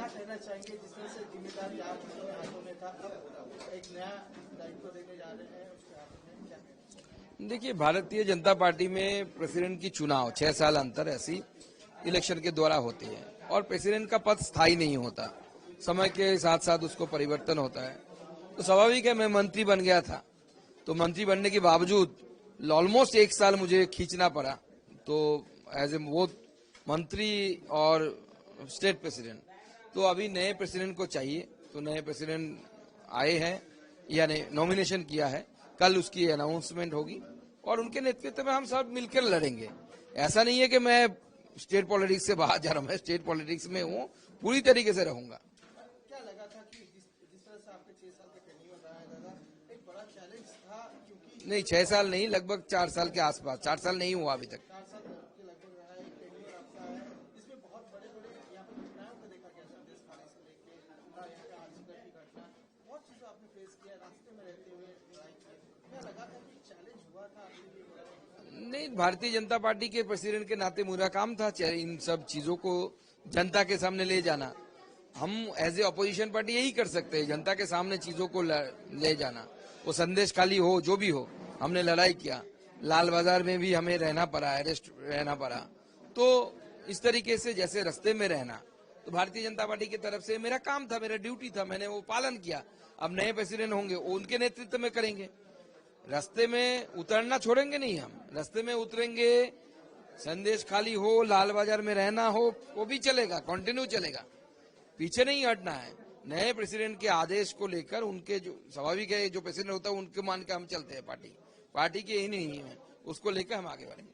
क्या कहना चाहेंगे जिस तरह से जिम्मेदारी आपके हाथों में था, अब एक नया दायित्व देने जा रहे हैं उसके हाथों में, क्या कहना चाहेंगे? देखिए, भारतीय जनता पार्टी में प्रेसिडेंट की चुनाव 6 साल अंतर ऐसी इलेक्शन के द्वारा होती है और प्रेसिडेंट का पद स्थायी नहीं होता, समय के साथ साथ उसको परिवर्तन होता है। तो स्वाभाविक है, मैं मंत्री बन गया था, तो मंत्री बनने के बावजूद ऑलमोस्ट 1 साल मुझे खींचना पड़ा। तो एज ए वो मंत्री और स्टेट प्रेसिडेंट, तो अभी नए प्रेसिडेंट को चाहिए, तो नए प्रेसिडेंट आए हैं या नॉमिनेशन किया है, कल उसकी अनाउंसमेंट होगी और उनके नेतृत्व में हम सब मिलकर लड़ेंगे। ऐसा नहीं है कि मैं स्टेट पॉलिटिक्स से बाहर जा रहा हूं, मैं स्टेट पॉलिटिक्स में हूं, पूरी तरीके से रहूंगा। क्या लगा था कि जिस तरह से आपके 6 साल का टेन्योर रहा है दादा, एक बड़ा चैलेंज था, क्योंकि नहीं, 6 साल नहीं, लगभग 4 साल के आसपास, 4 साल नहीं हुआ अभी तक। 4 साल के लगभग रहा है, एक टेन्योर आपका है, जिसमें बहुत बड़े बड़े यहाँ पर घटनाओं को देखा गया, संदेश खाली से लेके पूरा यहाँ का आर्थिक की घटना, बहुत चीजें आपने फेस किया, रास्ते में रहते हुए लड़ाई किए। क्या लगा था कि चैलेंज हुआ था आपके लिए? नहीं, भारतीय जनता पार्टी के प्रेसिडेंट के नाते मेरा काम था इन सब चीजों को जनता के सामने ले जाना। हम एज ए अपोजिशन पार्टी यही कर सकते हैं, जनता के सामने चीजों को ले जाना। वो संदेश खाली हो, जो भी हो, हमने लड़ाई किया। लाल बाजार में भी हमें रहना पड़ा, अरेस्ट रहना पड़ा। तो इस तरीके से जैसे रास्ते में रहना, तो भारतीय जनता पार्टी की तरफ से मेरा काम था, मेरा ड्यूटी था, मैंने वो पालन किया। अब नए प्रेसिडेंट होंगे, उनके नेतृत्व में करेंगे। रास्ते में उतरना छोड़ेंगे नहीं, हम रास्ते में उतरेंगे। संदेश खाली हो, लाल बाजार में रहना हो, वो भी चलेगा, कंटिन्यू चलेगा, पीछे नहीं हटना है। नए प्रेसिडेंट के आदेश को लेकर, उनके जो स्वाभाविक है, जो प्रेसिडेंट होता है उनके मान के हम चलते हैं। पार्टी के ही नहीं है, उसको लेकर हम आगे बढ़ेंगे।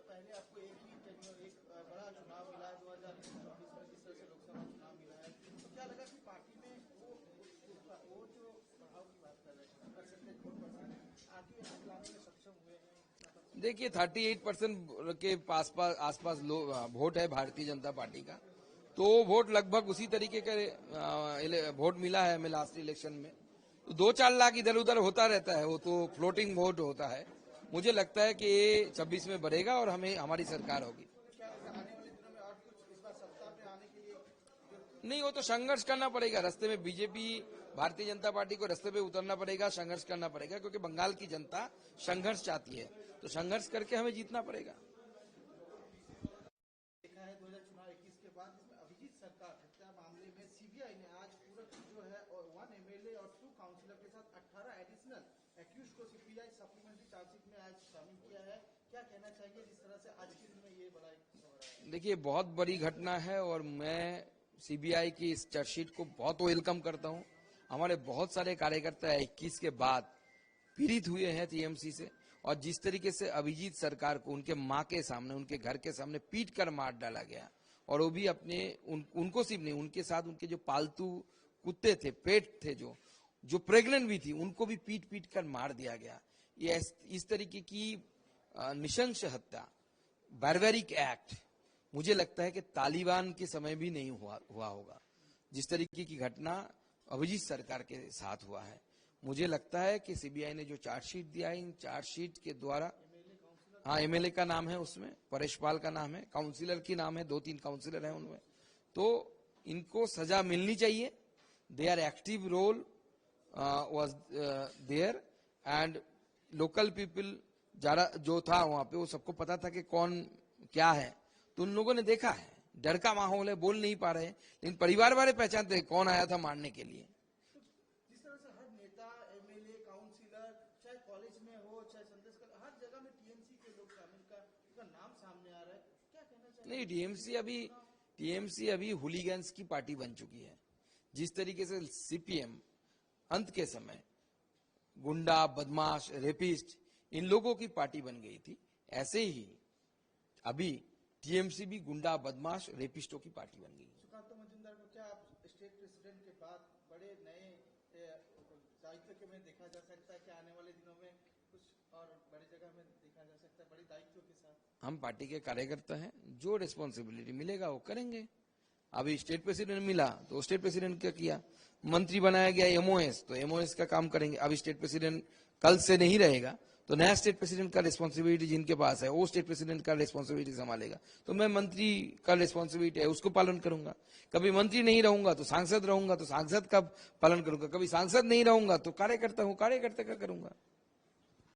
पहले आपको एक ही टेन्योर, एक बड़ा चुनाव मिला है 2024 में, जिस तरह से लोकसभा चुनाव मिला है, तो क्या लगा कि पार्टी में वो जो बढ़ाव की बात कर रहे हैं, परसेंटेज वोट परसेंट आगे लाने में सक्षम हुए हैं? देखिए, 38% के आसपास वोट है भारतीय जनता पार्टी का, तो वोट लगभग उसी तरीके का वोट मिला है हमें लास्ट इलेक्शन में। तो 2-4 लाख इधर उधर होता रहता है, वो तो फ्लोटिंग वोट होता है। मुझे लगता है कि ये 26 में बढ़ेगा और हमारी सरकार होगी। नहीं, वो तो संघर्ष करना पड़ेगा रास्ते में। बीजेपी, भारतीय जनता पार्टी को रास्ते पे उतरना पड़ेगा, संघर्ष करना पड़ेगा, क्योंकि बंगाल की जनता संघर्ष चाहती है, तो संघर्ष करके हमें जीतना पड़ेगा। देखा है 2021 के बाद इसमें अभिजीत सरकार हत्या मामले में सीबीआई ने आज पूरा जो है 1 एमएलए और 2 काउंसिलर के साथ 18 एडिशनल एक्यूज को सीबीआई सप्लीमेंट्री चार्जशीट में आज शामिल किया है। क्या कहना चाहिए जिस तरह से आज के दिन में ये बड़ा है? देखिए, बहुत बड़ी घटना है और मैं सीबीआई की इस चार्जशीट को बहुत वेलकम करता हूं। हमारे बहुत सारे कार्यकर्ता 21 के बाद पीड़ित हुए हैं टीएमसी से, और जिस तरीके से अभिजीत सरकार को उनके मां के सामने, उनके घर के सामने पीट कर मार डाला गया, और वो भी अपने उनको सिर्फ नहीं, उनके साथ उनके जो पालतू कुत्ते थे, पेट थे, जो प्रेग्नेंट भी थी, उनको भी पीट पीट कर मार दिया गया। ये इस तरीके की निशंस हत्या, बारबेरिक एक्ट, मुझे लगता है कि तालिबान के समय भी नहीं हुआ होगा। जिस तरीके की घटना अभिजीत सरकार के साथ हुआ है, मुझे लगता है कि सीबीआई ने जो चार्जशीट दिया है, इन चार्जशीट के द्वारा, हाँ, एमएलए का नाम है उसमें, परेश पाल का नाम है, काउंसिलर की नाम है, 2-3 काउंसिलर हैं उनमें, तो इनको सजा मिलनी चाहिए। There active role was there, and local people जो था वहां पे, वो सबको पता था कि कौन क्या है, तो उन लोगों ने देखा है। डर का माहौल है, बोल नहीं पा रहे, लेकिन परिवार वाले पहचानते हैं कौन आया था मारने के लिए। जिस तरह से हर नेता, एमएलए, काउंसिलर, चाहे कॉलेज में हो, चाहे संदेश कर, हर जगह में टीएमसी के लोग शामिल का नाम सामने आ रहा है, क्या कहना चाहिए? नहीं, टीएमसी अभी हुलीगन्स की पार्टी बन चुकी है। जिस तरीके से सीपीएम अंत के समय गुंडा, बदमाश, रेपिस्ट, इन लोगों की पार्टी बन गई थी, ऐसे ही अभी टीएमसी भी गुंडा, बदमाश, रेपिस्टों की पार्टी बन गई। सुकांत मजूमदार को क्या आप स्टेट प्रेसिडेंट के बाद बड़े नए दायित्व के में देखा जा सकता है कि आने वाले दिनों में कुछ और बड़ी जगह में देखा जा सकता है, बड़े दायित्व के साथ? हम पार्टी के कार्यकर्ता हैं, जो रिस्पॉन्सिबिलिटी मिलेगा वो करेंगे। अभी स्टेट प्रेसिडेंट मिला तो स्टेट प्रेसिडेंट क्या किया, मंत्री बनाया गया एमओएस, तो एमओएस का काम करेंगे। अभी स्टेट प्रेसिडेंट कल से नहीं रहेगा, तो नया स्टेट प्रेसिडेंट का रिस्पॉन्सिबिलिटी जिनके पास है वो स्टेट प्रेसिडेंट का रिस्पॉन्सिबिलिटी संभालेगा। तो मैं मंत्री का रिस्पॉन्सिबिलिटी है उसको पालन करूंगा। कभी मंत्री नहीं रहूंगा तो सांसद रहूंगा, तो सांसद का पालन करूंगा। कभी सांसद नहीं रहूंगा तो कार्यकर्ता हूं, कार्यकर्ता का करूंगा।